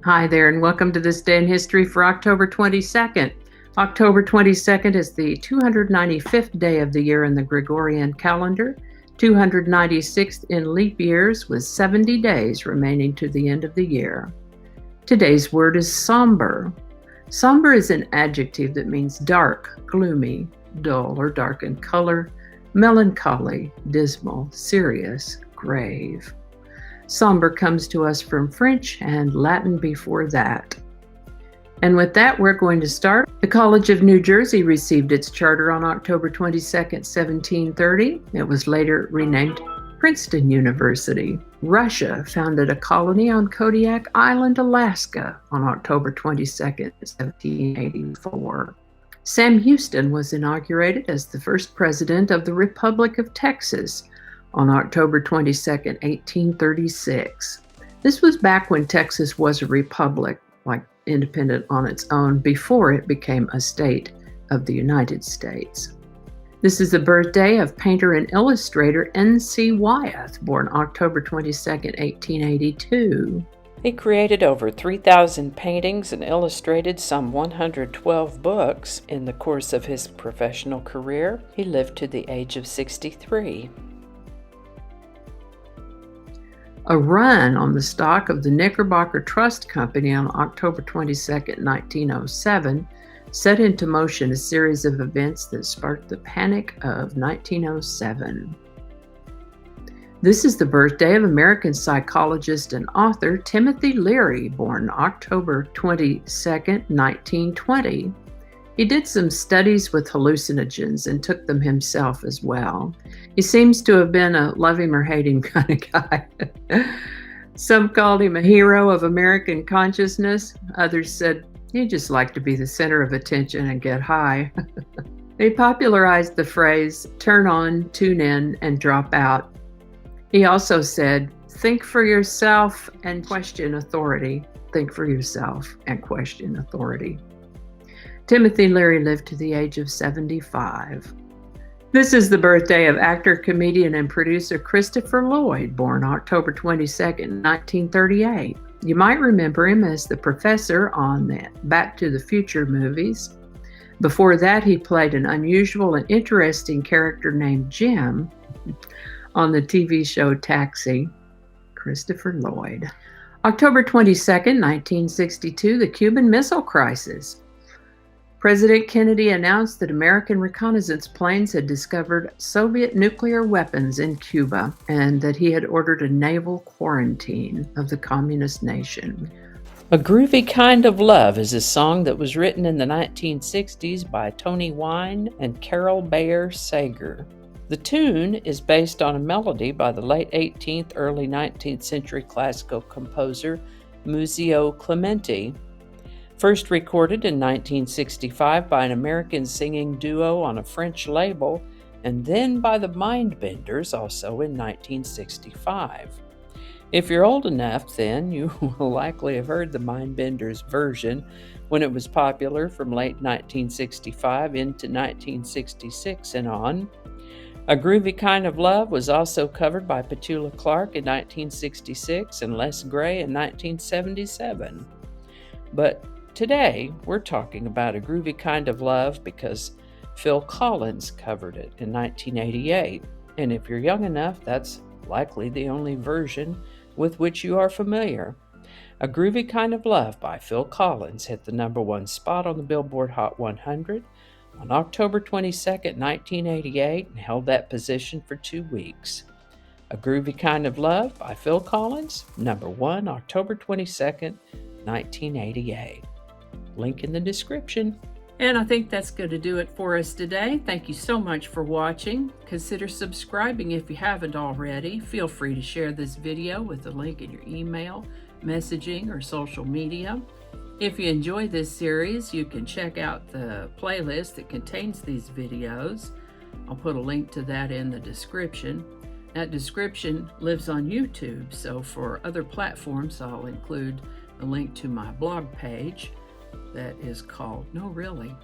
Hi there, and welcome to this day in history for October 22nd. October 22nd is the 295th day of the year in the Gregorian calendar, 296th in leap years, with 70 days remaining to the end of the year. Today's word is somber. Somber is an adjective that means dark, gloomy, dull or dark in color, melancholy, dismal, serious, grave. Somber comes to us from French and Latin before that. And with that, we're going to start. The College of New Jersey received its charter on October 22nd, 1730. It was later renamed Princeton University. Russia founded a colony on Kodiak Island, Alaska on October 22nd, 1784. Sam Houston was inaugurated as the first president of the Republic of Texas on October 22nd, 1836. This was back when Texas was a republic, like independent on its own, before it became a state of the United States. This is the birthday of painter and illustrator N.C. Wyeth, born October 22nd, 1882. He created over 3,000 paintings and illustrated some 112 books. In the course of his professional career, he lived to the age of 63. A run on the stock of the Knickerbocker Trust Company on October 22, 1907, set into motion a series of events that sparked the Panic of 1907. This is the birthday of American psychologist and author Timothy Leary, born October 22, 1920. He did some studies with hallucinogens and took them himself as well. He seems to have been a love him or hate him kind of guy. Some called him a hero of American consciousness. Others said he just liked to be the center of attention and get high. He popularized the phrase, turn on, tune in, and drop out. He also said, think for yourself and question authority. Think for yourself and question authority. Timothy Leary lived to the age of 75. This is the birthday of actor, comedian, and producer Christopher Lloyd, born October 22nd, 1938. You might remember him as the professor on the Back to the Future movies. Before that, he played an unusual and interesting character named Jim on the TV show Taxi. Christopher Lloyd. October 22nd, 1962, the Cuban Missile Crisis. President Kennedy announced that American reconnaissance planes had discovered Soviet nuclear weapons in Cuba and that he had ordered a naval quarantine of the communist nation. A Groovy Kind of Love is a song that was written in the 1960s by Tony Wine and Carol Bayer Sager. The tune is based on a melody by the late 18th, early 19th century classical composer Muzio Clementi. First recorded in 1965 by an American singing duo on a French label, and then by the Mindbenders also in 1965. If you're old enough, then you will likely have heard the Mindbenders version when it was popular from late 1965 into 1966 and on. A Groovy Kind of Love was also covered by Petula Clark in 1966 and Les Gray in 1977. But today, we're talking about A Groovy Kind of Love because Phil Collins covered it in 1988. And if you're young enough, that's likely the only version with which you are familiar. A Groovy Kind of Love by Phil Collins hit the number one spot on the Billboard Hot 100 on October 22nd, 1988, and held that position for 2 weeks. A Groovy Kind of Love by Phil Collins, number one, October 22nd, 1988. Link in the description. And I think that's going to do it for us today. Thank you so much for watching. Consider subscribing if you haven't already. Feel free to share this video with the link in your email, messaging, or social media. If you enjoy this series, you can check out the playlist that contains these videos. I'll put a link to that in the description. That description lives on YouTube, so for other platforms, I'll include a link to my blog page that is called No Really.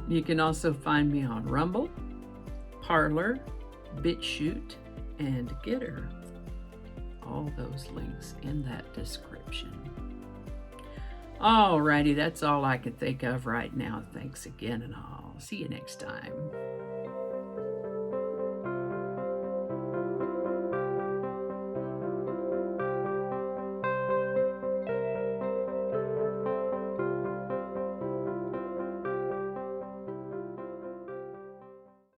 You can also find me on Rumble, Parler, BitChute, and Getter. all those links in that description. Alrighty, that's all I can think of right now. Thanks again, and I'll see you next time.